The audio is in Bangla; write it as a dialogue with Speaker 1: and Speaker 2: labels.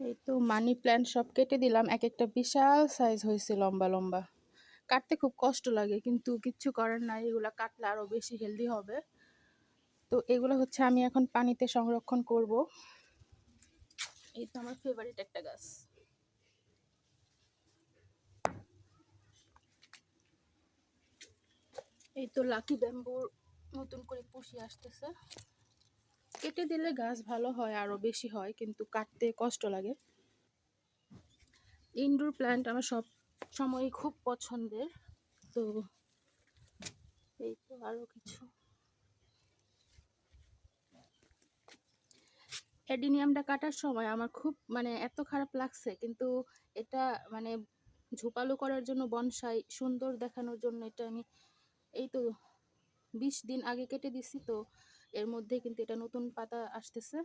Speaker 1: এই তো মানি প্ল্যান্ট সব কেটে দিলাম। একেকটা বিশাল সাইজ হয়েছে, লম্বা লম্বা। কাটতে খুব কষ্ট লাগে, কিন্তু কিচ্ছু করার নাই, এগুলা কাটলে আরো বেশি হেলদি হবে। তো এগুলো হচ্ছে আমি এখন পানিতে সংরক্ষণ করব। এই তো আমার ফেভারিট একটা গাছ। এই তো লাকি ব্যাম্বুর নতুন করে পুষি আসতেছে। কেটে দিলে গাছ ভালো হয়, আরো বেশি হয়, কিন্তু কাটতে কষ্ট লাগে। ইনডোর প্ল্যান্ট আমার সব সময় খুব পছন্দের। তো এই তো আরো কিছু অ্যাডিনিয়ামটা কাটার সময় আমার খুব এত খারাপ লাগছে, কিন্তু এটা মানে ঝোপালো করার জন্য, বনসাই সুন্দর দেখানোর জন্য এটা আমি এই তো 20 দিন আগে কেটে দিছি। তো এর মধ্যে কিন্তু এটা নতুন পাতা আসতেছে।